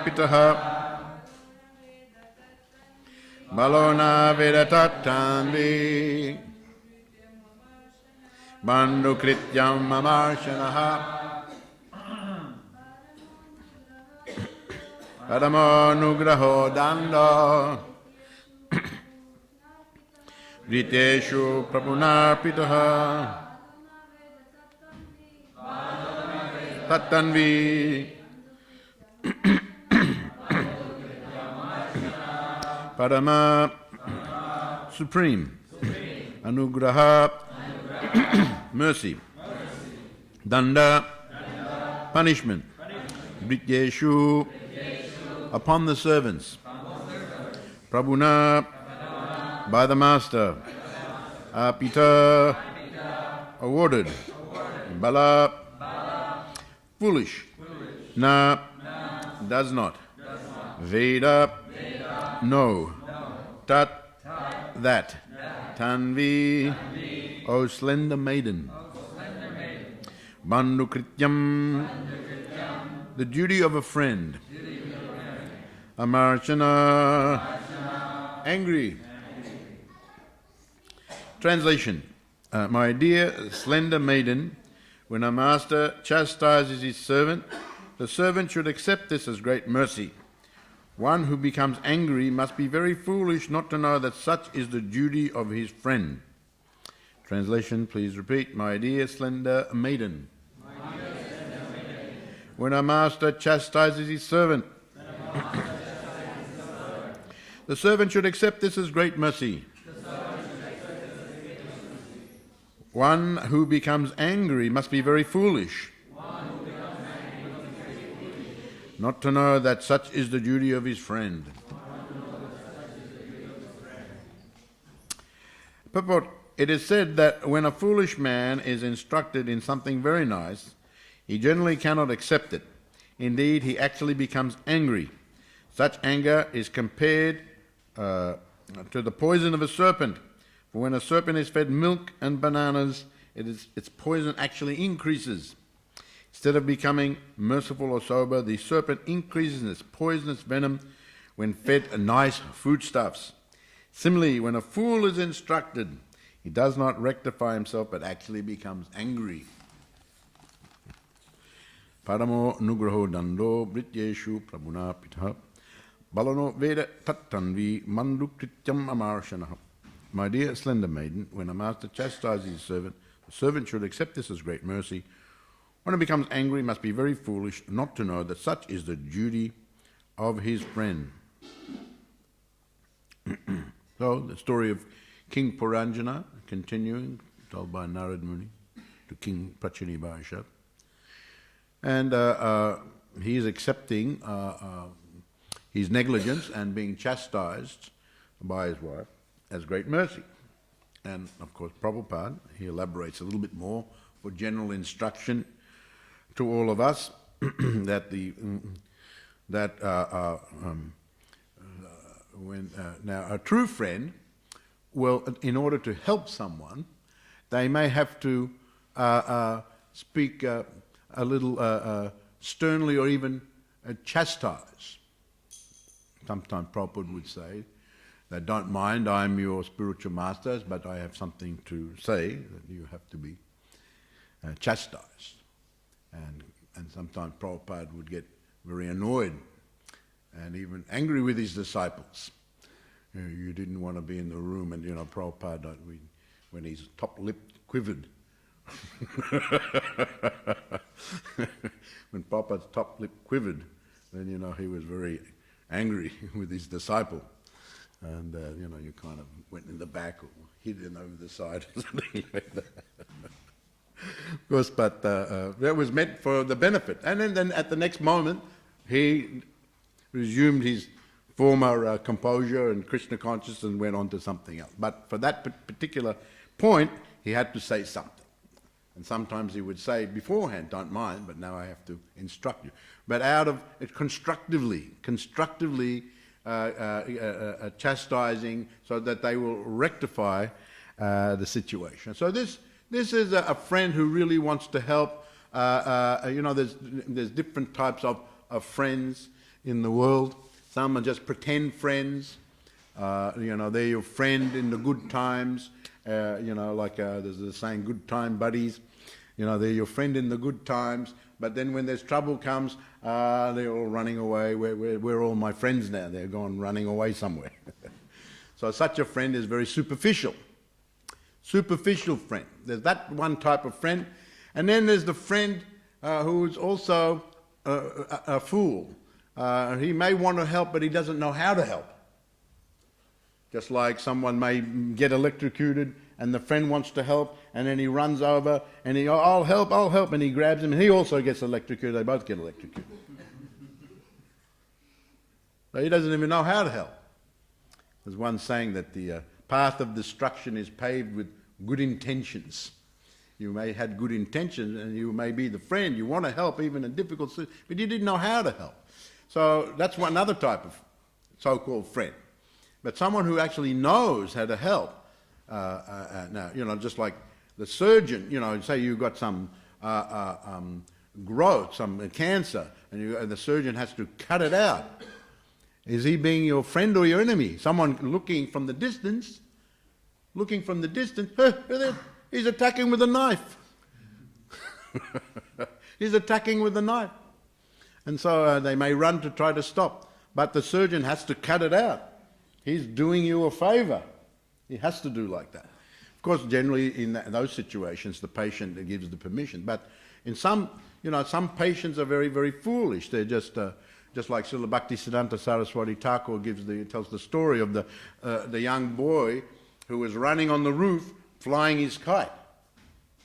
pitaha balona vedatattanvi bandhu krityam mamarshanaha padamo nugraho danda Riteshu prabhunarpitaha tattanvi Parama supreme anugraha mercy danda punishment Bhrityeshu upon the servants Prabhuna by the master apita awarded bala foolish na does not veda no tat that tanvi O slender maiden bandhu krityam the duty of a friend amarchana angry. Translation. My dear slender maiden, when a master chastises his servant, the servant should accept this as great mercy. One who becomes angry must be very foolish not to know that such is the duty of his friend. Translation, please repeat. My dear slender maiden. When a master chastises his servant, the servant should accept this as great mercy. One who becomes angry must be very foolish not to know that such is the duty of his friend. Purport. It is said that when a foolish man is instructed in something very nice, he generally cannot accept it. Indeed, he actually becomes angry. Such anger is compared to the poison of a serpent. For when a serpent is fed milk and bananas, its poison actually increases. Instead of becoming merciful or sober, the serpent increases its poisonous venom when fed nice foodstuffs. Similarly, when a fool is instructed, he does not rectify himself but actually becomes angry. Paramo nugraho dando brityeshu prabhuna pitha balano veda tattanvi mandukrityam amarshanaha. My dear slender maiden, when a master chastises his servant, the servant should accept this as great mercy. When he becomes angry, he must be very foolish not to know that such is the duty of his friend. So, the story of King Puranjana, continuing, told by Narad Muni to King Prachini Bhaishat. And he is accepting his negligence and being chastised by his wife as great mercy. And of course Prabhupada, he elaborates a little bit more for general instruction to all of us that now a true friend will, in order to help someone, they may have to speak a little sternly or even chastise. Sometimes Prabhupada would say that don't mind, I'm your spiritual masters, but I have something to say, that you have to be chastised. And sometimes Prabhupada would get very annoyed and even angry with his disciples. You didn't want to be in the room, and Prabhupada, when his top lip quivered. When Prabhupada's top lip quivered, then he was very angry with his disciple. And you kind of went in the back or hid in over the side or something like that. Of course, but that was meant for the benefit. And then at the next moment, he resumed his former composure and Krishna consciousness and went on to something else. But for that particular point, he had to say something. And sometimes he would say beforehand, don't mind, but now I have to instruct you. But out of it, constructively chastising so that they will rectify the situation. So this is a friend who really wants to help. There's different types of friends. in the world. Some are just pretend friends. They're your friend in the good times. There's the saying, good time buddies. They're your friend in the good times, but then when there's trouble comes, they're all running away. We're all my friends now. They're gone running away somewhere. So such a friend is very superficial. Superficial friend. There's that one type of friend. And then there's the friend who's also a fool. He may want to help, but he doesn't know how to help. Just like someone may get electrocuted and the friend wants to help, and then he runs over and I'll help, and he grabs him and he also gets electrocuted. They both get electrocuted. So he doesn't even know how to help. There's one saying that the path of destruction is paved with good intentions. You may have had good intentions and you may be the friend. You want to help even in difficult situations, but you didn't know how to help. So that's one other type of so-called friend. But someone who actually knows how to help, just like the surgeon, say you've got some growth, some cancer, and the surgeon has to cut it out. Is he being your friend or your enemy? Someone looking from the distance, he's attacking with a knife. He's attacking with a knife. And so they may run to try to stop, but the surgeon has to cut it out. He's doing you a favour. He has to do like that. Of course, generally in those situations, the patient gives the permission. But in some patients are very, very foolish. They're just like Srila Bhaktivedanta Saraswati Thakur tells the story of the young boy who was running on the roof, flying his kite.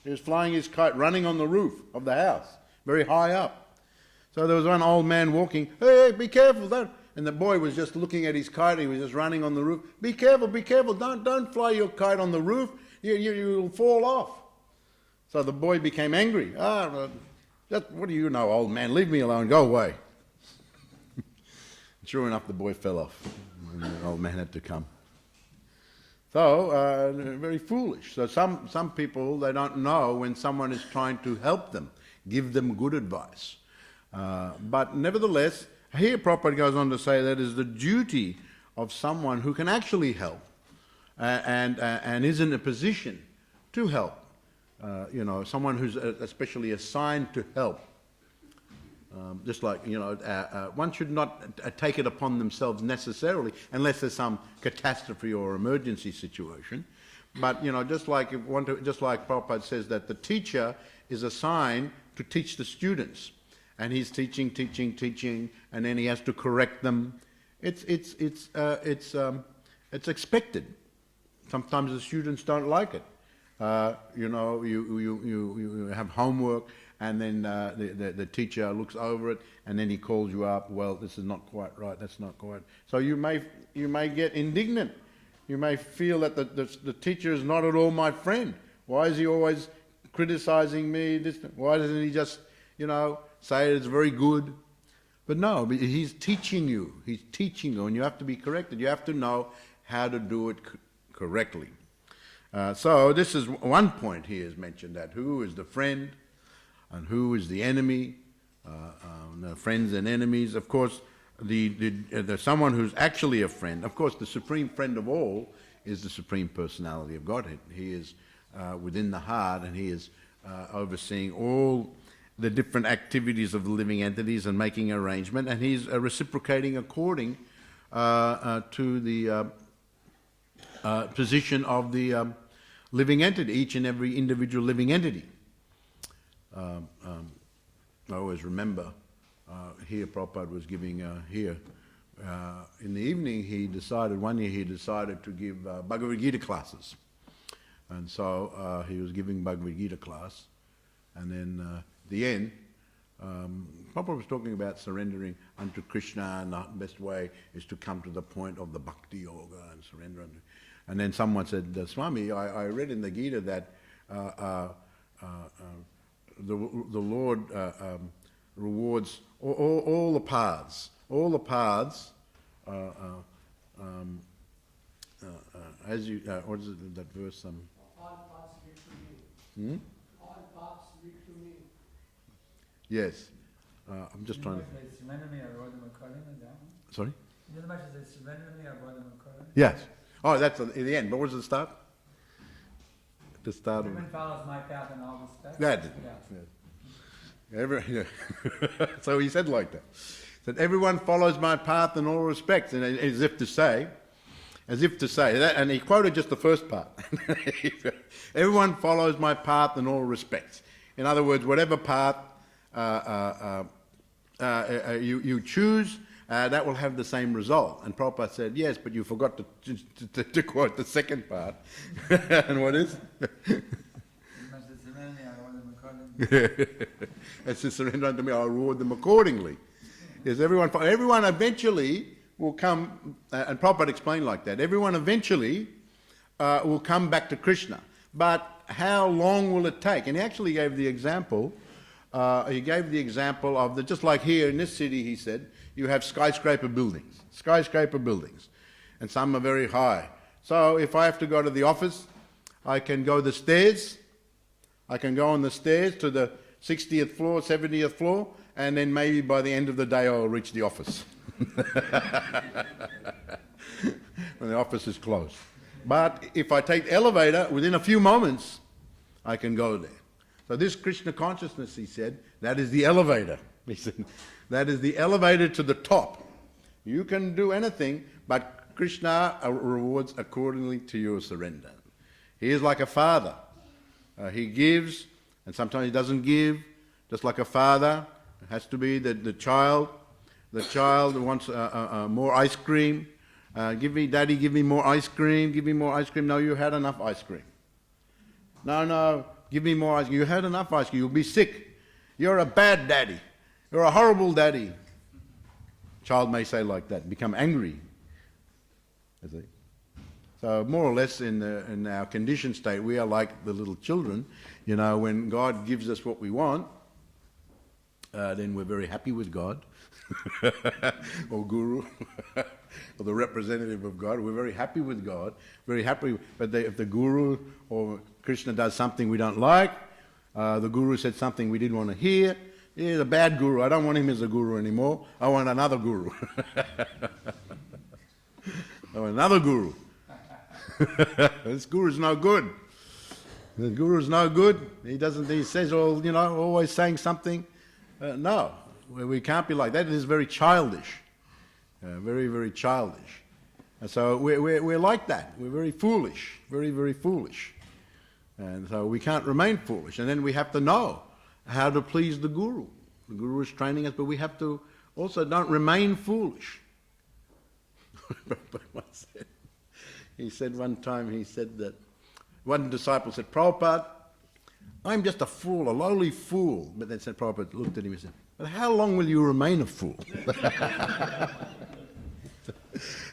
He was flying his kite, running on the roof of the house, very high up. So there was one old man walking, hey, be careful, don't. And the boy was just looking at his kite, he was just running on the roof. Be careful, don't fly your kite on the roof, you'll fall off. So the boy became angry. What do you know, old man, leave me alone, go away. Sure enough, the boy fell off, and the old man had to come. So, very foolish. So some people, they don't know when someone is trying to help them, give them good advice. But nevertheless, here Prabhupada goes on to say that is the duty of someone who can actually help and is in a position to help. Someone who's especially assigned to help. Just like, one should not take it upon themselves necessarily unless there's some catastrophe or emergency situation. But, just like Prabhupada says that the teacher is assigned to teach the students. And he's teaching, and then he has to correct them. It's expected. Sometimes the students don't like it. You have homework, and then the teacher looks over it, and then he calls you up. Well, this is not quite right. That's not quite. So you may get indignant. You may feel that the teacher is not at all my friend. Why is he always criticizing me? Why doesn't he just say it's very good? But no, he's teaching you. He's teaching you, and you have to be corrected. You have to know how to do it correctly. So this is one point here is mentioned, that who is the friend and who is the enemy, friends and enemies. Of course, the someone who's actually a friend, of course, the supreme friend of all is the Supreme Personality of Godhead. He is within the heart, and he is overseeing all the different activities of the living entities and making arrangement, and he's reciprocating according to the position of the living entity, each and every individual living entity. I always remember here Prabhupada was giving in the evening one year he decided to give Bhagavad Gita classes. And so he was giving Bhagavad Gita class, and then the end, Prabhupada was talking about surrendering unto Krishna, and the best way is to come to the point of the bhakti yoga and surrender. And then someone said, Swami, I read in the Gita that the Lord rewards all the paths. All the paths, as you, what is it, that verse? All paths lead to me. All paths lead to me. Yes. I'm just trying to... Sorry? Yes. Oh, that's at the end. But what was the start? The start Everyone follows my path in all respects. That. Yeah. So he said like that. That everyone follows my path in all respects, and as if to say that, and he quoted just the first part. Everyone follows my path in all respects. In other words, whatever path you choose, that will have the same result. And Prabhupada said, yes, but you forgot to quote the second part. And what is? As to surrender unto me, I'll reward them accordingly. Yes, everyone eventually will come, and Prabhupada explained like that, everyone eventually will come back to Krishna. But how long will it take? And he actually gave the example, of, just like here in this city, he said, you have skyscraper buildings, and some are very high. So if I have to go to the office, I can go on the stairs to the 60th floor, 70th floor, and then maybe by the end of the day I'll reach the office. When the office is closed. But if I take the elevator, within a few moments, I can go there. So this Krishna consciousness, he said, that is the elevator. He said, that is the elevator to the top. You can do anything, but Krishna rewards accordingly to your surrender. He is like a father. He gives, and sometimes he doesn't give. Just like a father, it has to be the child. The child wants more ice cream. Daddy, give me more ice cream. Give me more ice cream. No, you had enough ice cream. No, give me more ice cream. You had enough ice cream. You'll be sick. You're a bad daddy. You're a horrible daddy. Child may say like that, become angry. So more or less in our conditioned state, we are like the little children. You know, when God gives us what we want, then we're very happy with God. Or Guru, or the representative of God. We're very happy with God, very happy. But if the Guru or Krishna does something we don't like, the Guru said something we didn't want to hear, he's a bad Guru. I don't want him as a Guru anymore. I want another Guru. I want another Guru. This Guru's no good. The Guru's no good. He says always saying something. No. We can't be like that. It is very childish, very, very childish. And so we're like that. We're very foolish, very, very foolish. And so we can't remain foolish. And then we have to know how to please the Guru. The Guru is training us, but we have to also don't remain foolish. He said one time, that one disciple said, Prabhupada, I'm just a fool, a lowly fool. But then said, Prabhupada looked at him and said, but how long will you remain a fool?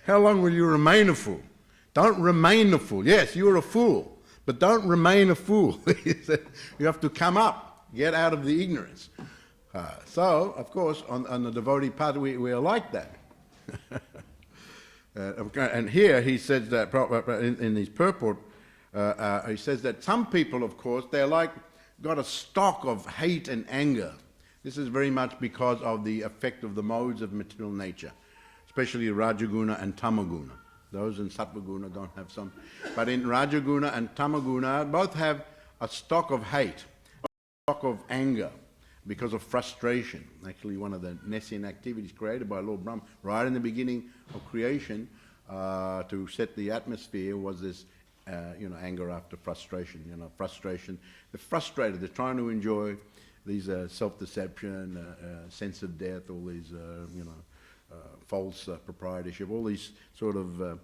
How long will you remain a fool? Don't remain a fool. Yes, you're a fool, but don't remain a fool. He said, you have to come up, get out of the ignorance. So, of course, on the devotee path, we are like that. And here he says that, in his purport, he says that some people, of course, they're got a stock of hate and anger. This is very much because of the effect of the modes of material nature, especially Rajaguna and Tamaguna. Those in Sattvaguna don't have some. But in Rajaguna and Tamaguna, both have a stock of hate, a stock of anger, because of frustration. Actually, one of the Nessian activities created by Lord Brahma, right in the beginning of creation, to set the atmosphere, was this anger after frustration. Frustration. They're frustrated. They're trying to enjoy these self-deception, sense of death, all these, false proprietorship, all these sort of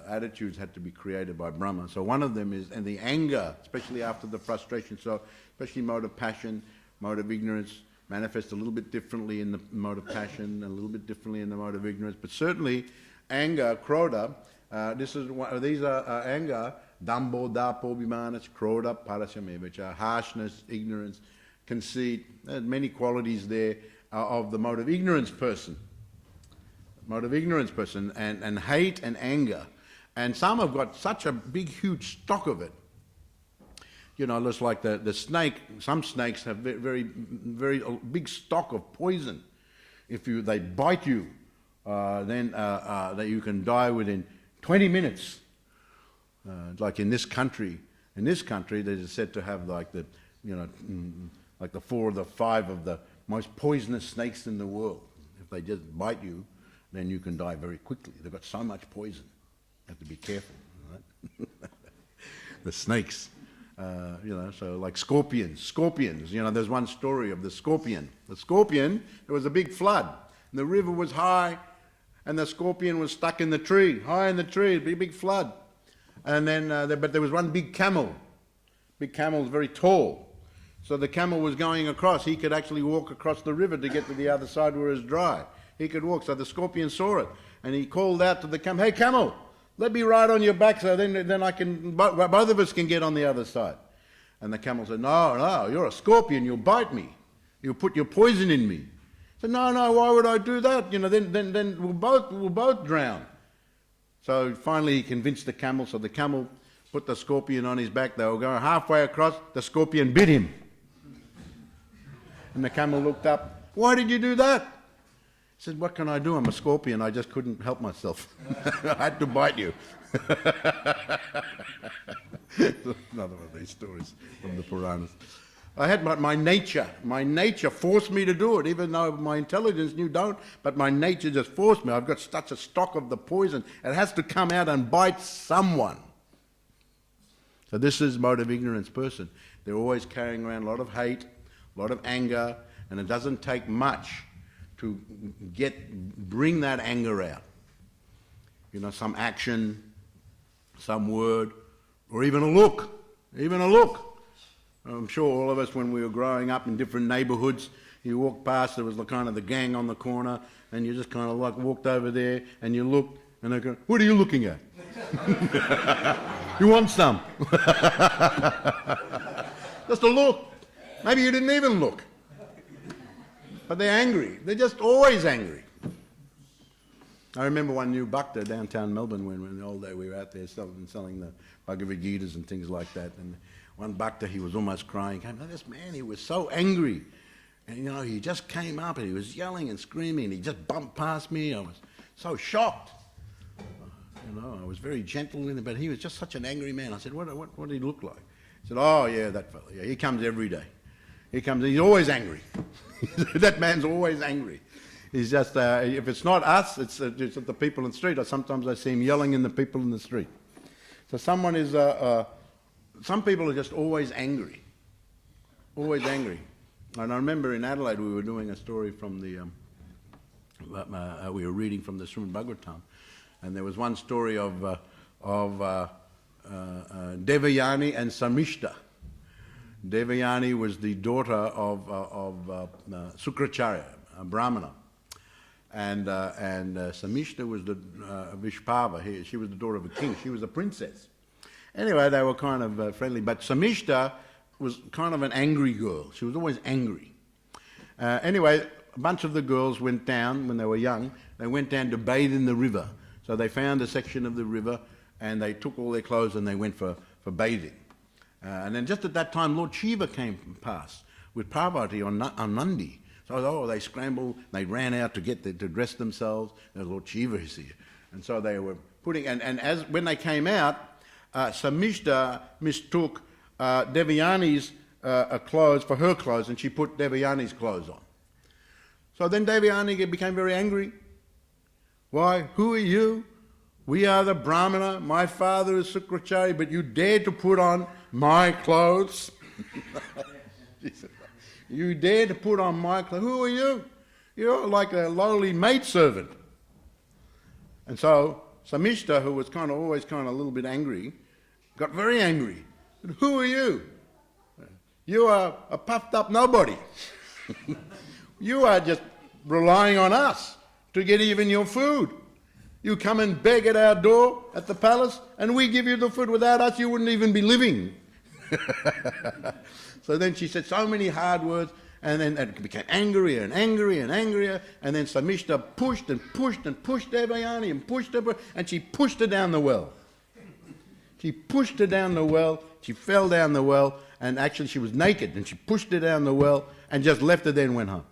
attitudes had to be created by Brahma. So one of them is, and the anger, especially after the frustration, so especially mode of passion, mode of ignorance, manifests a little bit differently in the mode of passion, a little bit differently in the mode of ignorance, but certainly anger, krodha, these are anger, dambo, dapo, bimanas, krodha, parasame, which are harshness, ignorance, conceit, many qualities there of the mode of ignorance person. And hate and anger. And some have got such a big, huge stock of it just like the snake. Some snakes have very, very big stock of poison. If they bite you, then that you can die within 20 minutes. Like in this country, they're said to have like the 4 or the 5 of the most poisonous snakes in the world. If they just bite you, then you can die very quickly. They've got so much poison. You have to be careful, right? The snakes, so like scorpions. There's one story of the scorpion. The scorpion, there was a big flood, and the river was high, and the scorpion was stuck in the tree, high in the tree, big flood. And then, but there was one big camel. Big camel was very tall. So the camel was going across. He could actually walk across the river to get to the other side where it was dry. He could walk. So the scorpion saw it, and he called out to the camel, "Hey, camel, let me ride on your back so then I can, both of us can get on the other side." And the camel said, No, you're a scorpion. You'll bite me. You'll put your poison in me. He said, No, why would I do that? Then we'll both drown. So finally he convinced the camel, so the camel put the scorpion on his back. They were going halfway across, the scorpion bit him. And the camel looked up, "Why did you do that?" He said, "What can I do? I'm a scorpion. I just couldn't help myself. I had to bite you." Another one of these stories from the Puranas. I had my nature forced me to do it, even though my intelligence knew don't, but my nature just forced me. I've got such a stock of the poison. It has to come out and bite someone. So this is mode of ignorance person. They're always carrying around a lot of hate, a lot of anger, and it doesn't take much to bring that anger out. Some action, some word, or even a look. I'm sure all of us, when we were growing up in different neighbourhoods, you walked past, there was kind of the gang on the corner, and you just kind of like walked over there, and you looked, and they go, "What are you looking at?" "You want some?" Just a look. Maybe you didn't even look. But they're angry. They're just always angry. I remember one new Bhakta downtown Melbourne when in the old day we were out there selling the Bhagavad Gitas and things like that. And one Bhakta, he was almost crying. This man, he was so angry. And, he just came up and he was yelling and screaming. And he just bumped past me. I was so shocked. I was very gentle with him, but he was just such an angry man. I said, what did he look like? He said, "Oh, yeah, that fellow. Yeah, he comes every day. He's always angry." That man's always angry. He's just, if it's not us, it's at the people in the street. Or sometimes I see him yelling in the people in the street. So some people are just always angry. Always angry. And I remember in Adelaide we were doing a story from we were reading from the Srimad Bhagavatam, and there was one story of Devayani and Samishta. Devayani was the daughter of Sukracharya, a Brahmana, and Samishta was the Vishpava. She was the daughter of a king. She was a princess. Anyway, they were kind of friendly, but Samishta was kind of an angry girl. She was always angry. Anyway, a bunch of the girls went down when they were young. They went down to bathe in the river. So they found a section of the river, and they took all their clothes and they went for bathing. And then just at that time, Lord Shiva came past with Parvati on Nandi. So they scrambled, they ran out to to dress themselves. And Lord Shiva is here. And so they were putting, and when they came out, Samishta mistook Devayani's clothes for her clothes, and she put Devayani's clothes on. So then Devayani became very angry. "Why? Who are you? We are the Brahmana. My father is Sukracharya, but you dare to put on my clothes?" "You dare to put on my clothes? Who are you? You're like a lowly maidservant." And so Samishta, who was always a little bit angry, got very angry. Said, "Who are you? You are a puffed up nobody. You are just relying on us to get even your food. You come and beg at our door at the palace, and we give you the food. Without us, you wouldn't even be living." So then she said so many hard words, and then it became angrier and angrier and angrier, and then Samishta pushed and pushed and pushed Devayani and pushed her, and she pushed her down the well. She pushed her down the well. She fell down the well, and actually she was naked, and she pushed her down the well and just left her there and went home.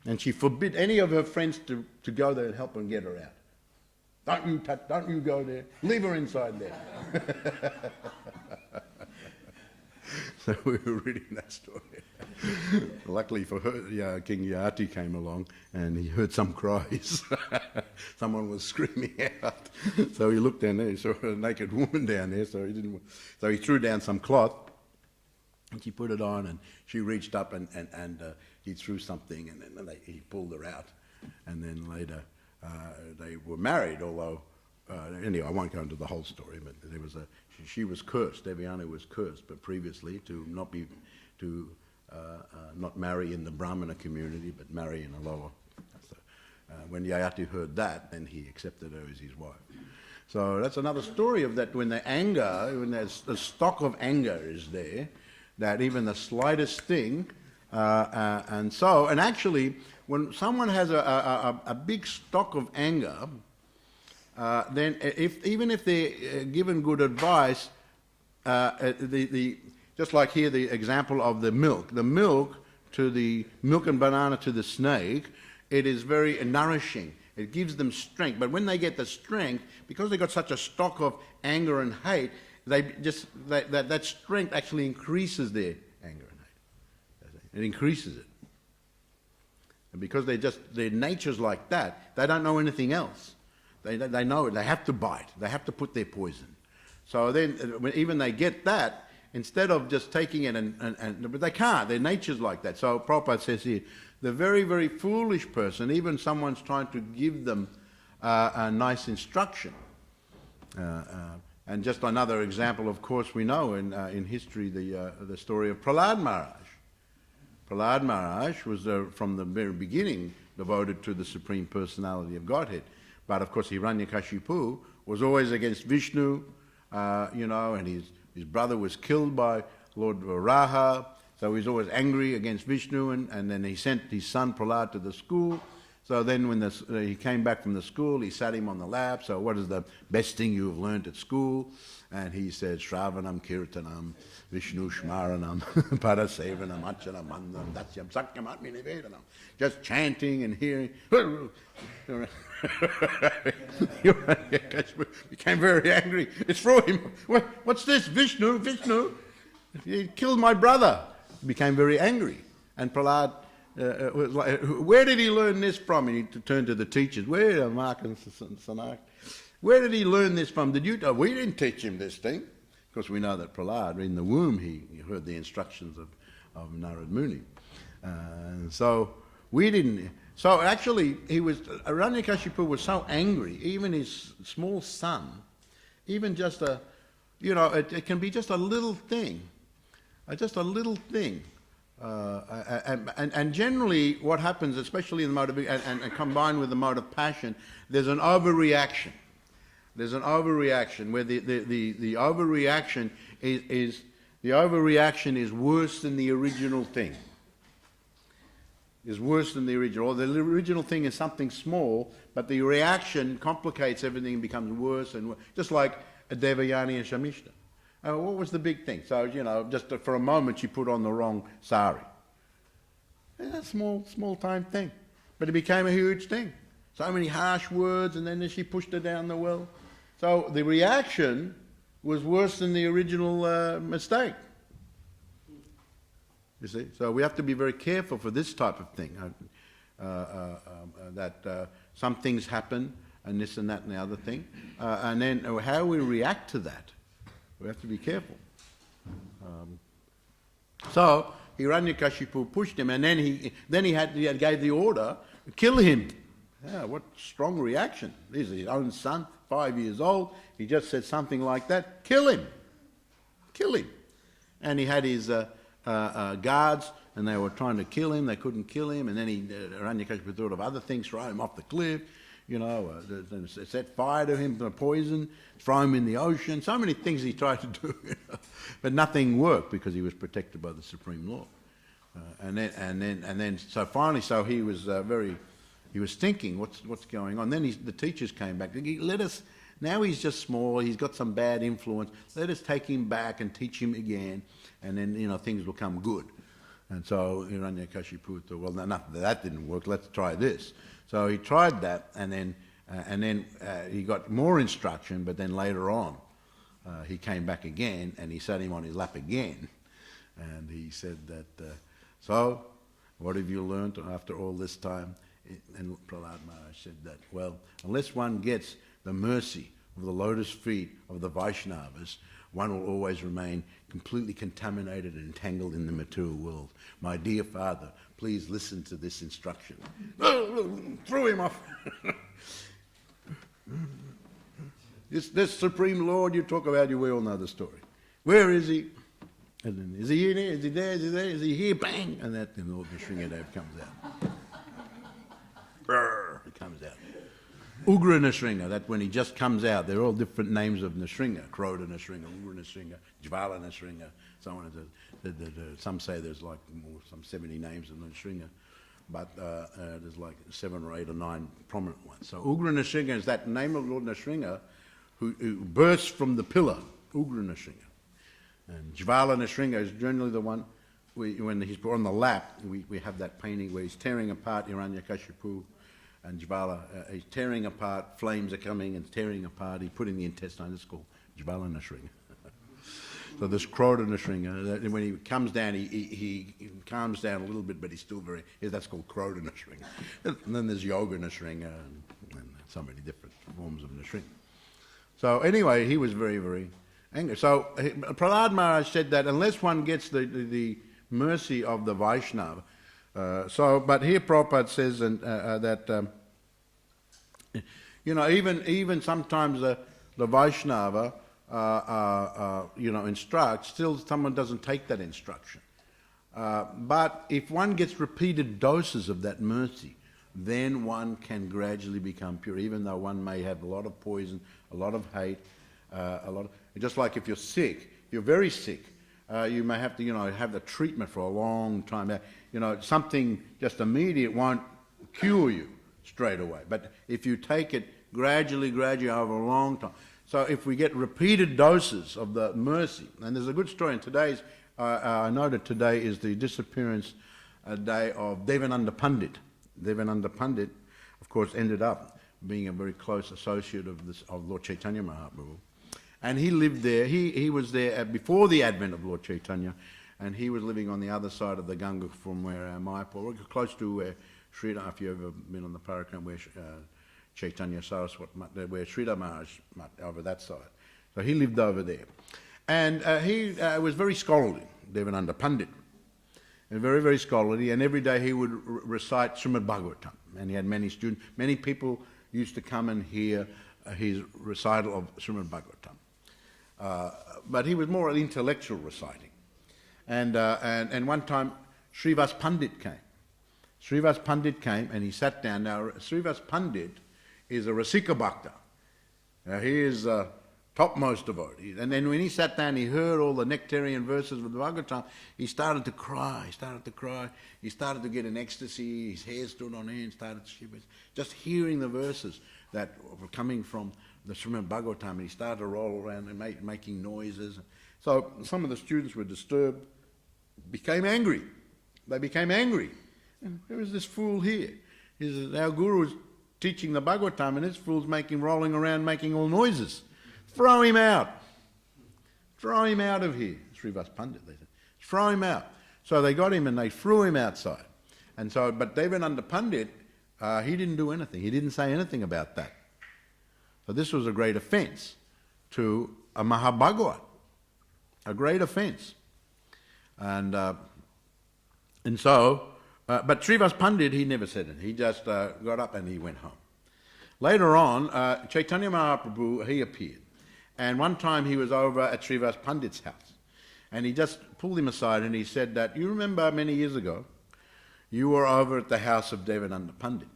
And she forbid any of her friends to go there and help her and get her out. Don't you go there. Leave her inside there. So we were reading that story. Luckily for her, King Yati came along and he heard some cries. Someone was screaming out. So he looked down there, he saw a naked woman down there, so he threw down some cloth and she put it on, and she reached up and he threw something, and then he pulled her out. And then later they were married, although anyway, I won't go into the whole story, but there was she was cursed. Devyani was cursed, but previously to not marry in the Brahmana community, but marry in a lower. So, when Yayati heard that, then he accepted her as his wife. So that's another story of that. When there's a stock of anger is there, that even the slightest thing, and actually, when someone has a big stock of anger, then even if they're given good advice, just like here the example of the milk and banana to the snake, it is very nourishing. It gives them strength. But when they get the strength, because they've got such a stock of anger and hate, that strength actually increases their anger and hate. It increases it. And because their nature's like that, they don't know anything else. They know it. They have to bite. They have to put their poison. So then, when even they get that, instead of just taking it but they can't. Their nature's like that. So Prabhupada says here, the very, very foolish person, even someone's trying to give them a nice instruction. And just another example, of course, we know in history the story of Prahlad Maharaj. Prahlad Maharaj was from the very beginning devoted to the Supreme Personality of Godhead. But of course, Hiranyakashipu was always against Vishnu, and his brother was killed by Lord Varaha, so he's always angry against Vishnu, and then he sent his son Prahlad to the school. So then when he came back from the school, he sat him on the lap. So what is the best thing you've learned at school? And he said, Shravanam, Kirtanam, Vishnu Shmaranam, Parasevanam, Achanam, Mandam, Dasyam, Sakyam, Atmi Nivedanam. Just chanting and hearing. Became very angry. It threw him. What's this? Vishnu? He killed my brother. He became very angry. And Prahlad was like, where did he learn this from? And he turned to the teachers. Where, Mark and Sanak? Where did he learn this from? We didn't teach him this thing. Of course, we know that Prahlad, in the womb, he heard the instructions of Narad Muni. So we didn't. So actually, Hiranyakashipu was so angry, even his small son, even just it can be just a little thing. And generally what happens, especially in the mode of, and combined with the mode of passion, there's an overreaction. There's an overreaction where the overreaction is worse than the original thing. Is worse than the original. Or the original thing is something small, but the reaction complicates everything and becomes worse and worse. Just like Devayani and Shamishta. What was the big thing? So, just for a moment she put on the wrong sari. It's a small time thing. But it became a huge thing. So many harsh words, and then she pushed her down the well. So the reaction was worse than the original mistake. You see? So we have to be very careful for this type of thing. That some things happen, and this and that and the other thing. And then how we react to that. We have to be careful. So Hiranyakashipu pushed him, and then he gave the order, kill him. Yeah, what strong reaction! This is his own son, 5 years old. He just said something like that. Kill him. And he had his guards, and they were trying to kill him. They couldn't kill him, and then Hiranyakashipu thought of other things, throw him off the cliff. Set fire to him, poison, throw him in the ocean. So many things he tried to do, but nothing worked because he was protected by the Supreme Lord. So finally, he was he was thinking, what's going on? Then the teachers came back. Now he's just small, he's got some bad influence. Let us take him back and teach him again, and then, things will come good. And so Hiranyakashipu thought, well, no, that didn't work, let's try this. So he tried that, and then he got more instruction, but then later on, he came back again, and he sat him on his lap again. And he said that, so, what have you learned after all this time? And Prahlad Maharaj said that, well, unless one gets the mercy of the lotus feet of the Vaishnavas, one will always remain completely contaminated and entangled in the material world. My dear father, please listen to this instruction. Threw him off. This Supreme Lord you talk about, we all know the story. Where is he? And then, is he in here? Is he there? Is he there? Is he here? Bang! And that, then Lord Nrsingadev comes out. Brrr, he comes out. Ugra Nrsinga, that when he just comes out, they're all different names of Nrsinga. Kroda Nrsinga, Ugra Nrsinga, Jvala Nrsinga, so on. Some say there's like some 70 names of Nrsinga, but there's like 7 or 8 or 9 prominent ones. So Ugra Nrsinga is that name of Lord Nrsinga who bursts from the pillar, Ugra Nrsinga. And Jvala Nrsinga is generally the one, when he's on the lap, we have that painting where he's tearing apart Hiranyakashipu, and Jvala, he's tearing apart, flames are coming and tearing apart, he's putting the intestine, it's called Jvala Nrsinga. So this Kroda Nrsinga, when he comes down, he calms down a little bit, but he's still that's called Kroda Nrsinga. And then there's Yoga Nrsinga, and so many different forms of Nrsinga. So anyway, he was very, very angry. So Prahlad Maharaj said that unless one gets the mercy of the Vaishnava, but here Prabhupada says that even sometimes the Vaishnava instructs, still someone doesn't take that instruction. But if one gets repeated doses of that mercy, then one can gradually become pure, even though one may have a lot of poison, a lot of hate, just like if you're sick, you're very sick, you may have to, have the treatment for a long time. Something just immediate won't cure you straight away. But if you take it gradually over a long time. So if we get repeated doses of the mercy, and there's a good story in today's, I noted today is the disappearance day of Devananda Pandit. Devananda Pandit, of course, ended up being a very close associate of Lord Chaitanya Mahaprabhu. And he lived there, he was there before the advent of Lord Chaitanya, and he was living on the other side of the Ganga from where Mayapur, close to where Sridhar, if you've ever been on the Parakram, where Chaitanya Saraswat, where Sridhar Maharaj, over that side. So he lived over there. And he was very scholarly, Devananda Pandit. And very, very scholarly, and every day he would recite Srimad Bhagavatam. And he had many students. Many people used to come and hear his recital of Srimad Bhagavatam. But he was more an intellectual reciting. And one time, Srivas Pandit came. Srivas Pandit came and he sat down. Now, Srivas Pandit is a Rasika Bhakta. Now, he is topmost devotee. And then when he sat down, he heard all the nectarian verses of the Bhagavatam, he started to cry, he started to get an ecstasy, his hair stood on end, started to shiver. Just hearing the verses that were coming from the Srimad Bhagavatam, and he started to roll around and making noises. So some of the students were disturbed, became angry. They became angry. And who is this fool here? Our guru is teaching the Bhagavatam, and this fool's rolling around, making all noises. Throw him out. Throw him out of here. Srivas Pandit, they said. Throw him out. So they got him and they threw him outside. And so, but Devananda Pandit, he didn't do anything. He didn't say anything about that. So this was a great offence to a Mahabhagavat. A great offence. And so, but Srivas Pandit, he never said it. He just got up and he went home. Later on, Chaitanya Mahaprabhu, he appeared. And one time he was over at Srivas Pandit's house. And he just pulled him aside and he said that, you remember many years ago, you were over at the house of Devananda Pandit.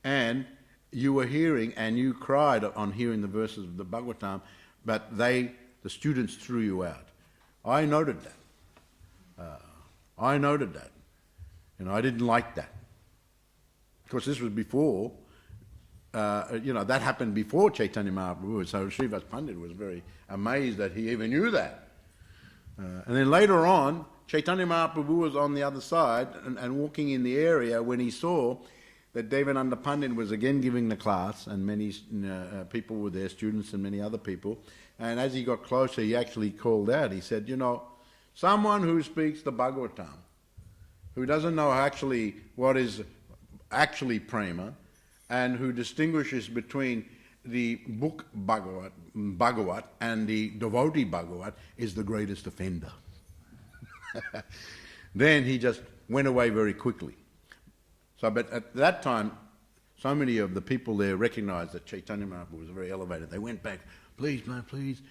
And you were hearing, and you cried on hearing the verses of the Bhagavatam, but the students threw you out. I noted that. I didn't like that. Of course, this was before that happened before Chaitanya Mahaprabhu, so Srivas Pandit was very amazed that he even knew that. And then later on, Chaitanya Mahaprabhu was on the other side and walking in the area when he saw that Devananda Pandit was again giving the class, and many people were there, students and many other people. And as he got closer, he actually called out. He said, someone who speaks the Bhagavatam, who doesn't know actually what is actually prema, and who distinguishes between the book Bhagavat and the devotee Bhagavat, is the greatest offender. Then he just went away very quickly. But at that time, so many of the people there recognized that Chaitanya Mahaprabhu was very elevated. They went back, please, man, please,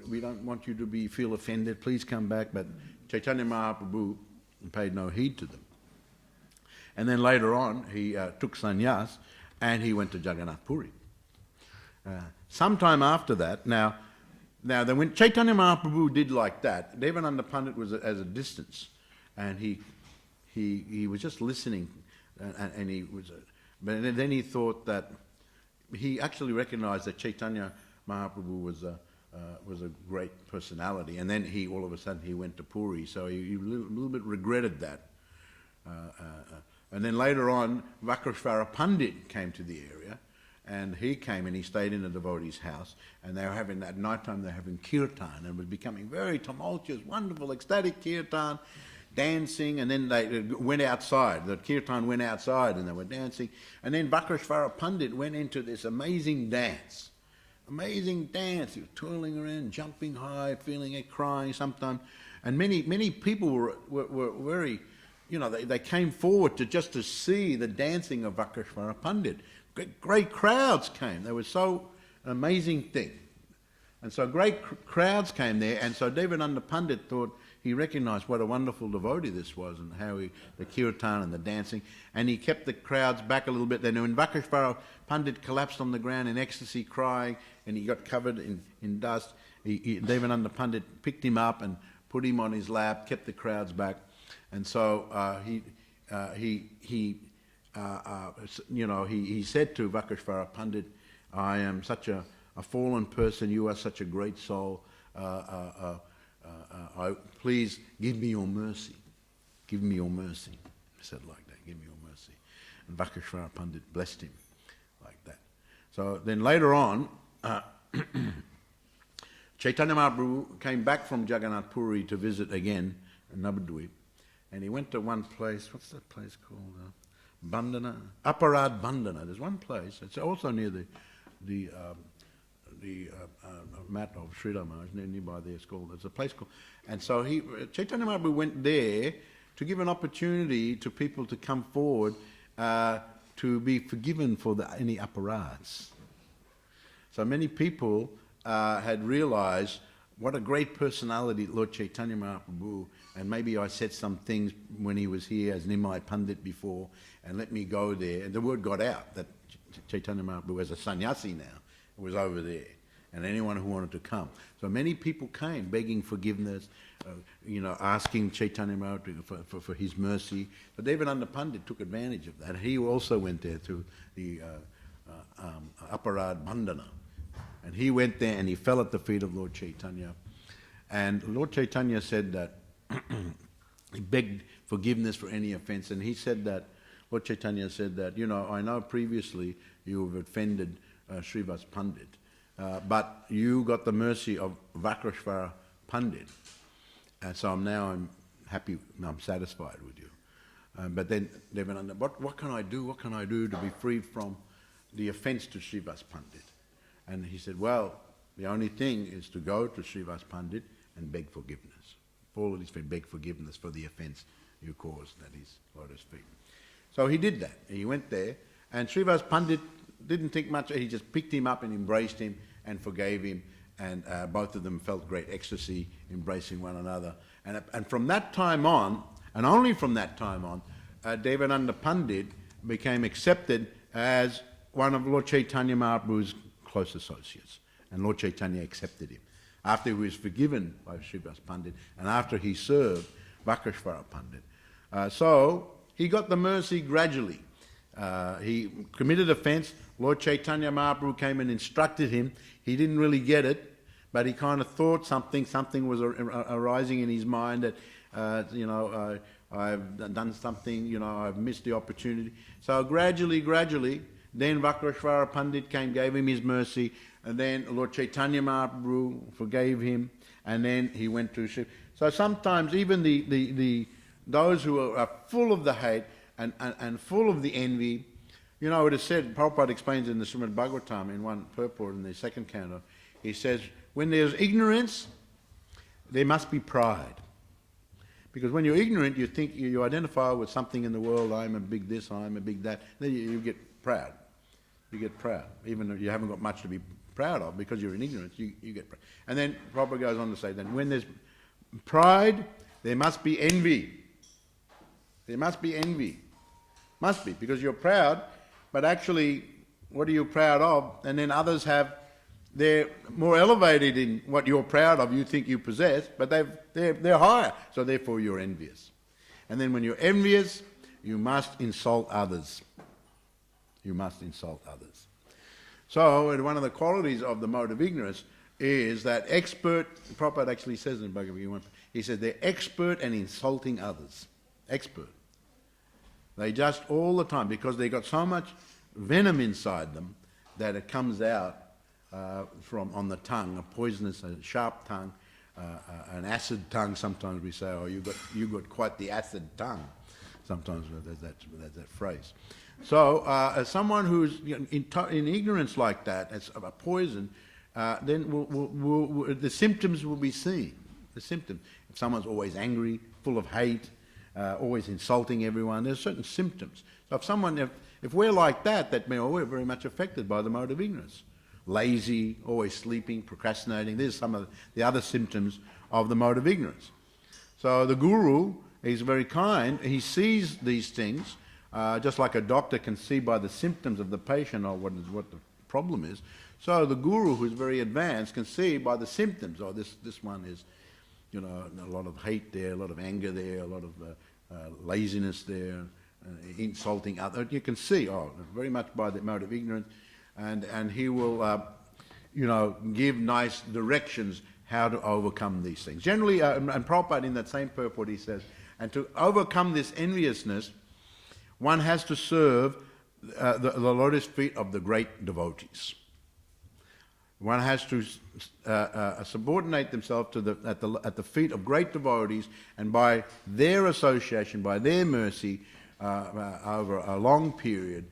we don't want you to feel offended, please come back. But Chaitanya Mahaprabhu paid no heed to them. And then later on, he took sannyas and he went to Jagannath Puri. Sometime after that, now when Chaitanya Mahaprabhu did like that, Devananda Pandit was at a distance, and he was just listening, and he was. But then he thought that he actually recognized that Chaitanya Mahaprabhu was a great personality, and then all of a sudden he went to Puri, so he a little bit regretted that. And then later on, Vakreshvara Pandit came to the area, and he came and he stayed in a devotee's house, and they were having, at night time, they were having kirtan, and it was becoming very tumultuous, wonderful, ecstatic kirtan, dancing, and then they went outside. The kirtan went outside and they were dancing, and then Vakreshvara Pandit went into this amazing dance. Amazing dance. He was twirling around, jumping high, feeling it, crying sometimes, and many people were very, they came forward to see the dancing of Vakreshvara Pandit. Great crowds came. They were so an amazing thing. And so great crowds came there, and so Devananda Pandit thought, he recognized what a wonderful devotee this was, and how the kirtan and the dancing, and he kept the crowds back a little bit. Then when Vakreshvara Pandit collapsed on the ground in ecstasy crying, and he got covered in dust, Devananda Pandit picked him up and put him on his lap, kept the crowds back. And so he said to Vakreshvara Pandit, I am such a fallen person, you are such a great soul, please give me your mercy. Give me your mercy. He said like that, give me your mercy. And Vakreshvara Pandit blessed him like that. So then later on, Chaitanya Mahaprabhu came back from Jagannath Puri to visit again Navadvip, and he went to one place, what's that place called? Bandhana? Aparad Bandhana. There's one place, it's also near the mat of Sri Rama, nearby there. There's a place called, and so Chaitanya Mahaprabhu went there to give an opportunity to people to come forward to be forgiven for any aparads. So many people had realized what a great personality Lord Chaitanya Mahaprabhu, and maybe I said some things when he was here as Nimai Pandit before, and let me go there. And the word got out that Chaitanya Mahaprabhu, as a sannyasi now, was over there, and anyone who wanted to come. So many people came begging forgiveness, asking Chaitanya Mahaprabhu for his mercy. So Devananda Pandit took advantage of that. He also went there to the Aparad Bandhana. And he went there and he fell at the feet of Lord Chaitanya. And Lord Chaitanya said that he begged forgiveness for any offense. And he said that, Lord Chaitanya said that, I know previously you have offended Srivas Pandit, but you got the mercy of Vakreshvara Pandit. And so I'm happy, I'm satisfied with you. But then Devananda, what can I do? What can I do to be free from the offense to Srivas Pandit? And he said, well, the only thing is to go to Srivas Pandit and beg forgiveness. All of these beg forgiveness for the offence you caused at his lotus feet. So he did that. He went there, and Srivas Pandit didn't think much. He just picked him up and embraced him and forgave him, and both of them felt great ecstasy embracing one another. And from that time on, and only from that time on, Devananda Pandit became accepted as one of Lord Chaitanya Mahaprabhu's close associates, and Lord Chaitanya accepted him after he was forgiven by Srivas Pandit and after he served Vakreshvara Pandit. So he got the mercy gradually. He committed offence. Lord Chaitanya Mahaprabhu came and instructed him. He didn't really get it, but he kind of thought something was arising in his mind that, I've done something, I've missed the opportunity. So gradually, then Vakrashvara Pandit came, gave him his mercy, and then Lord Chaitanya Mahaprabhu forgave him, and then he went to Shiv. So sometimes even those who are full of the hate and full of the envy, it is said, Prabhupada explains in the Srimad Bhagavatam in one purport in the second canto, he says, when there's ignorance, there must be pride. Because when you're ignorant, you think you identify with something in the world, I'm a big this, I'm a big that, then you get proud. You get proud, even though you haven't got much to be proud of, because you're in ignorance, you get proud. And then Prabhupada goes on to say, then when there's pride, there must be envy. There must be envy. Must be, because you're proud, but actually, what are you proud of? And then others they're more elevated in what you're proud of, you think you possess, but they're higher, so therefore you're envious. And then when you're envious, you must insult others. You must insult others. So one of the qualities of the mode of ignorance is that expert, Prabhupada actually says in Bhagavad Gita, he says they're expert at insulting others. Expert. They just all the time, because they got so much venom inside them that it comes out from on the tongue, a poisonous, a sharp tongue, an acid tongue. Sometimes we say, "Oh, you got quite the acid tongue." Sometimes there's that phrase. So, as someone who's in ignorance like that, as a poison, then the symptoms will be seen. The symptoms. If someone's always angry, full of hate, always insulting everyone, there's certain symptoms. So, if we're like that we're very much affected by the mode of ignorance. Lazy, always sleeping, procrastinating. These are some of the other symptoms of the mode of ignorance. So the guru is very kind. He sees these things, just like a doctor can see by the symptoms of the patient or what the problem is. So the guru, who's very advanced, can see by the symptoms. Oh, this one is, a lot of hate there, a lot of anger there, a lot of laziness there, insulting others. You can see, very much by the mode of ignorance. And he will, give nice directions how to overcome these things. Generally, and Prabhupada in that same purport, he says, and to overcome this enviousness, one has to serve the lotus feet of the great devotees. One has to subordinate themselves at the feet of great devotees, and by their association, by their mercy, over a long period,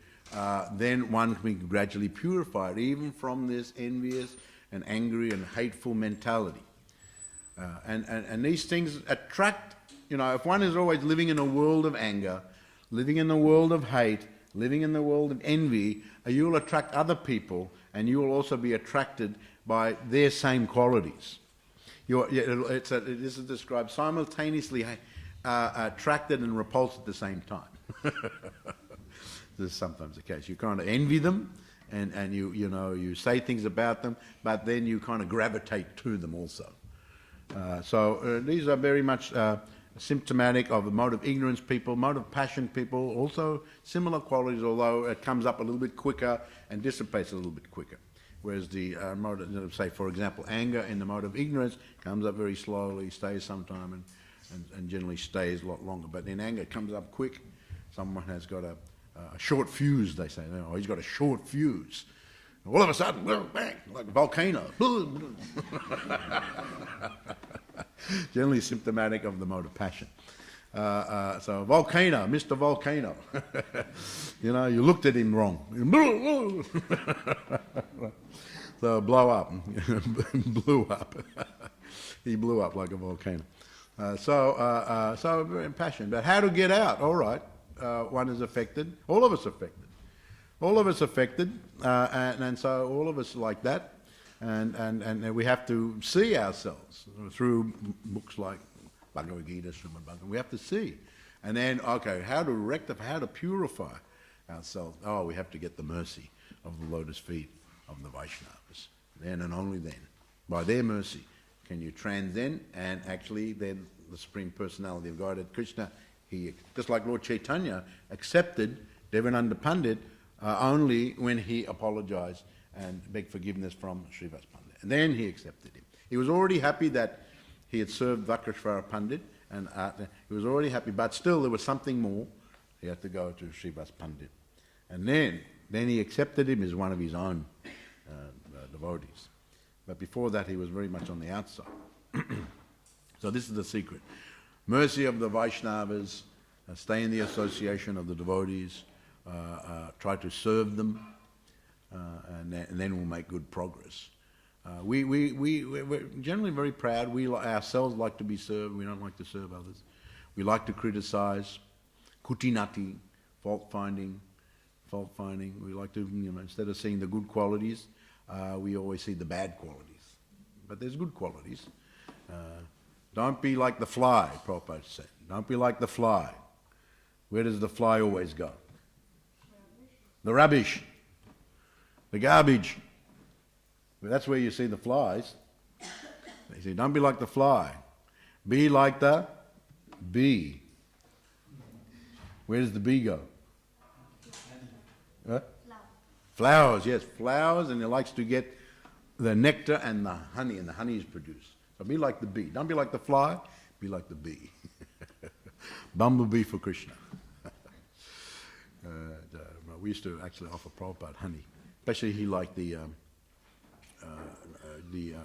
then one can be gradually purified, even from this envious and angry and hateful mentality. And these things attract, if one is always living in a world of anger, living in a world of hate, living in the world of envy, you will attract other people, and you will also be attracted by their same qualities. This is described simultaneously attracted and repulsed at the same time. This is sometimes the case. You kind of envy them, and you say things about them, but then you kind of gravitate to them also. So these are very much symptomatic of the mode of ignorance people, mode of passion people, also similar qualities, although it comes up a little bit quicker and dissipates a little bit quicker. Whereas the mode of, say, for example, anger in the mode of ignorance comes up very slowly, stays some time, and generally stays a lot longer. But in anger, it comes up quick. Someone has got a short fuse, they say. Oh, he's got a short fuse. All of a sudden, bang, like a volcano. Generally symptomatic of the mode of passion. So volcano, Mr. Volcano. You looked at him wrong. So blow up. Blew up. He blew up like a volcano. So very impassioned. But how to get out? All right. One is affected. All of us affected. All of us affected. And so all of us like that. And we have to see ourselves through books like Bhagavad Gita, Srimad Bhagavatam. We have to see. And then, okay, how to rectify, how to purify ourselves. Oh, we have to get the mercy of the lotus feet of the Vaishnavas. Then and only then, by their mercy, can you transcend, and actually then the Supreme Personality of Godhead, Krishna, he, just like Lord Chaitanya, accepted Devananda Pandit only when he apologized and begged forgiveness from Srivas Pandit. And then he accepted him. He was already happy that he had served Vakashvara Pandit, and he was already happy, but still there was something more. He had to go to Srivas Pandit. And then he accepted him as one of his own devotees. But before that he was very much on the outside. So this is the secret. Mercy of the Vaishnavas, stay in the association of the devotees, try to serve them, and then we'll make good progress. We're generally very proud. We ourselves like to be served. We don't like to serve others. We like to criticize, kutinati, fault finding. We like to, instead of seeing the good qualities, we always see the bad qualities. But there's good qualities. Don't be like the fly, Prabhupada said. Don't be like the fly. Where does the fly always go? The rubbish. The garbage. Well, that's where you see the flies. They say, don't be like the fly. Be like the bee. Where does the bee go? Flowers, yes, flowers, and it likes to get the nectar and the honey is produced. So be like the bee. Don't be like the fly, be like the bee. Bumblebee for Krishna. We used to actually offer Prabhupada honey. Especially he liked the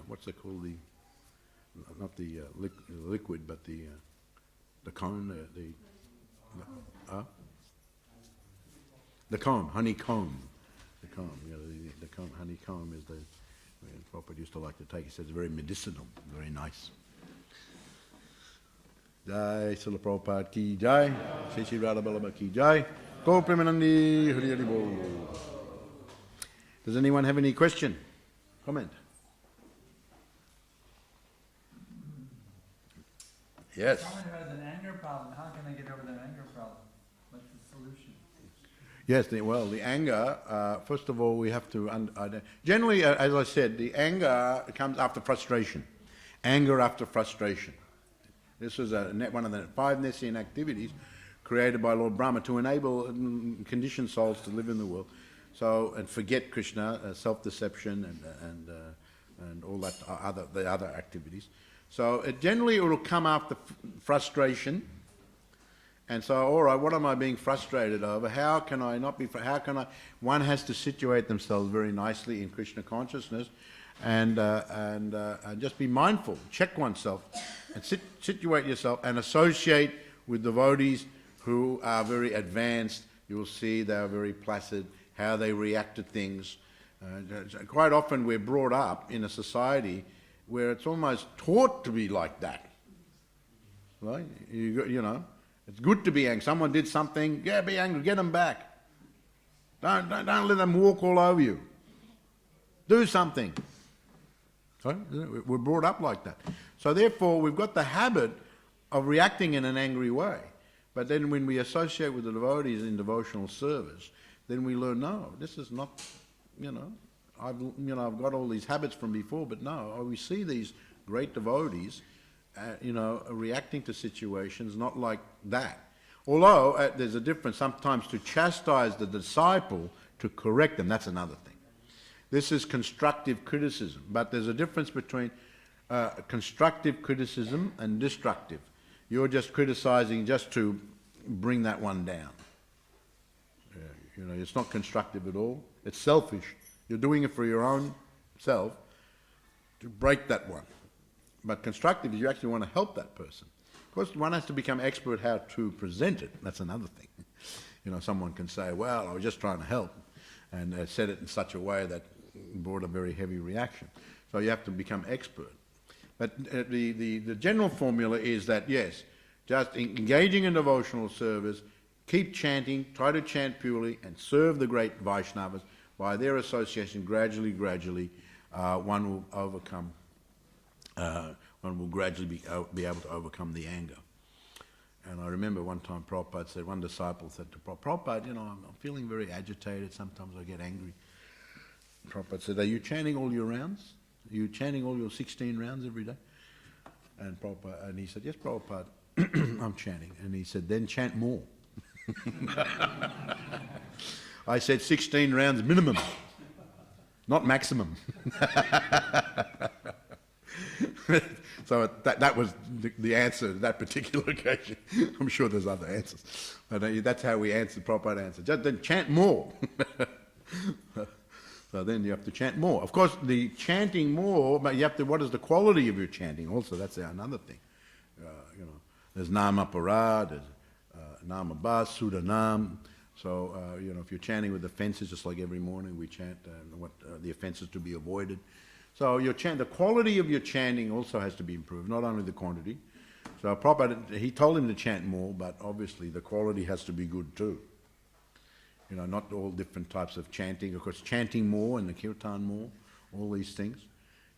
what's it called? Not the liquid, but the cone, the comb, honeycomb. The comb, the comb, honeycomb is the Prabhupada used to like to take. He said it's very medicinal, very nice. Jai Srila Prabhupada ki jai, Shri Shri Radha Vallabha ki jai, Go Premanandi, Hari Hari Bol. Does anyone have any question, comment? Yes. Someone who has an anger problem, how can they get over their anger problem? What's the solution? Yes, the anger, first of all, we have to... generally, as I said, the anger comes after frustration. Anger after frustration. This was one of the 5 Nessian activities created by Lord Brahma to enable conditioned souls to live in the world. So, and forget Krishna, self-deception and all that, the other activities. So generally it will come after frustration. And so, all right, what am I being frustrated over? How can I not be? One has to situate themselves very nicely in Krishna consciousness, and just be mindful. Check oneself, and situate yourself, and associate with devotees who are very advanced. You will see they are very placid. How they react to things. Quite often we're brought up in a society where it's almost taught to be like that. Right? You know. It's good to be angry. Someone did something, yeah, be angry, get them back. Don't let them walk all over you. Do something. So we're brought up like that. So therefore, we've got the habit of reacting in an angry way. But then when we associate with the devotees in devotional service, then we learn, no, this is not, I've got all these habits from before, but no, we see these great devotees reacting to situations not like that. Although there's a difference sometimes to chastise the disciple, to correct them, that's another thing. This is constructive criticism, but there's a difference between constructive criticism and destructive. You're just criticising just to bring that one down. It's not constructive at all. It's selfish. You're doing it for your own self to break that one. But constructive is you actually want to help that person. Of course, one has to become expert how to present it. That's another thing. Someone can say, well, I was just trying to help, and said it in such a way that brought a very heavy reaction. So you have to become expert. But the general formula is that, yes, just engaging in devotional service, keep chanting, try to chant purely, and serve the great Vaishnavas. By their association, gradually, one will overcome. One will gradually be able to overcome the anger. And I remember one time Prabhupada said, one disciple said to Prabhupada, I'm feeling very agitated, sometimes I get angry. Prabhupada said, are you chanting all your rounds? Are you chanting all your 16 rounds every day? And he said, yes, Prabhupada, I'm chanting. And he said, then chant more. I said 16 rounds minimum, not maximum. So that was the answer to that particular occasion. I'm sure there's other answers. But that's how we answered, Prabhupada answered. Just then chant more. So then you have to chant more. Of course, the chanting more, but you have to, what is the quality of your chanting also? That's another thing. There's Nama Para, there's Nama Bas, Sudha Nam. So, if you're chanting with offenses, just like every morning we chant what the offenses to be avoided. So the quality of your chanting also has to be improved, not only the quantity. So Prabhupada, he told him to chant more, but obviously the quality has to be good too. Not all different types of chanting. Of course, chanting more and the kirtan more, all these things.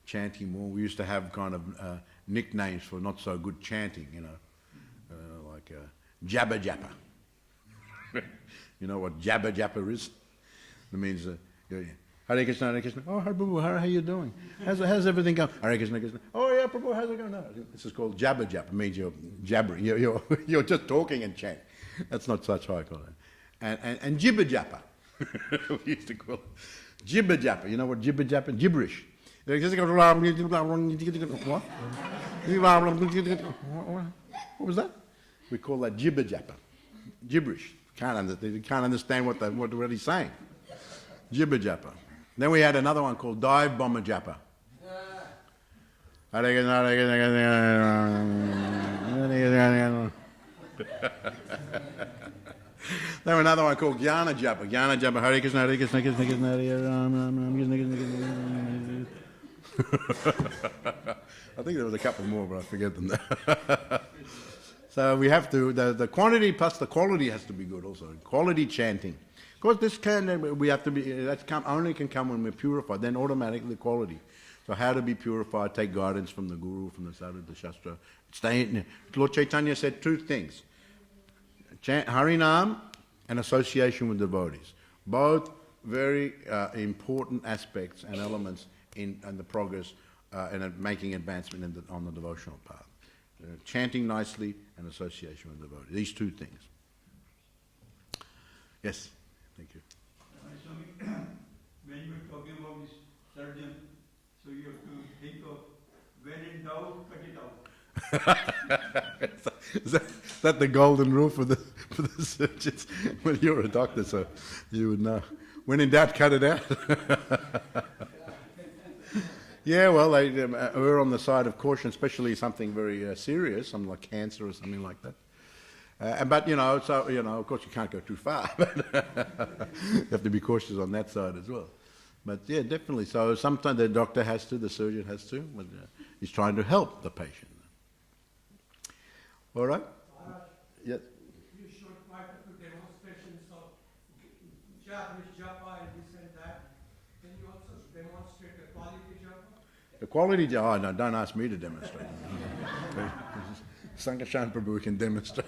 Chanting more. We used to have kind of nicknames for not so good chanting, like Jabba Jappa. You know what Jabba Jappa is? It means, Hare Krishna, Hare Krishna. Oh, Hare Prabhu, how are you doing? How's everything going? Hare Krishna, Krishna. Oh yeah, Prabhu, how's it going? No, this is called Jabba Jappa. It means you're jabbering. You're just talking and chanting. That's not such high quality. And Jibba Jappa. We used to call it Jibba Jappa. You know what Jibba Jappa? Gibberish. What was that? We call that Jibba Jappa. Gibberish. You can't understand what he's saying. Jibba Jappa. Then we had another one called Dive Bomber Jappa. Then another one called Jnana Japa. Jnana Japa, Hare Krishna, Hare Krishna, Krishna Krishna, Hare Ram, Ram Ram, Krishna Krishna, Krishna. I think there was a couple more, but I forget them now. So we have to, the quantity plus the quality has to be good also. Quality chanting. Of course, only can come when we're purified, then automatically quality. So how to be purified, take guidance from the Guru, from the Sadhu, the Shastra. Lord Chaitanya said two things. Harinam and association with devotees. Both very important aspects and elements in the progress and making advancement on the devotional path. Chanting nicely and association with devotees. These two things. Yes, thank you. Swami, when you were talking about this surgeon, so you have to think of when in doubt, cut it out. Is that the golden rule for the surgeons? Well, you're a doctor, so you would know. When in doubt, cut it out. Yeah, well, they err on the side of caution, especially something very serious, something like cancer or something like that. But of course, you can't go too far. You have to be cautious on that side as well. But yeah, definitely. So sometimes the doctor has to, the surgeon has to, but he's trying to help the patient. All right? Yes. You showed quite a few demonstrations of Japanese japa and this and that. Can you also demonstrate the quality japa? The quality japa? Oh, no, don't ask me to demonstrate. Sankarshan Prabhu can demonstrate.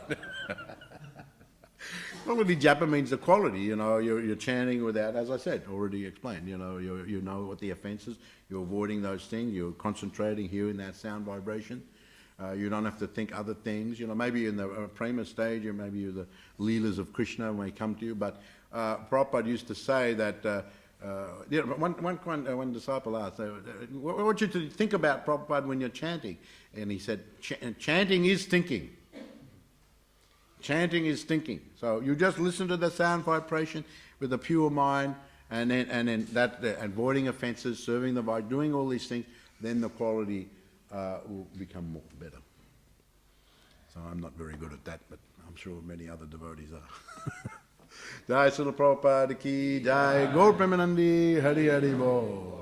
Quality japa means the quality, you're chanting without, as I said, already explained, you know what the offense is, you're avoiding those things, you're concentrating, hearing that sound vibration. You don't have to think other things. Maybe in the prema stage, or maybe the leelas of Krishna may come to you. But Prabhupada used to say that one disciple asked, "What want you to think about, Prabhupada, when you're chanting?" And he said, "Chanting is thinking. Chanting is thinking. So you just listen to the sound vibration with a pure mind, and then that avoiding offences, serving the Vajra, doing all these things, then the quality." Will become more better. So I'm not very good at that, but I'm sure many other devotees are. Jai Srila Prabhupada ki Jai, Gaur Premanandi, Hari Hari Bol.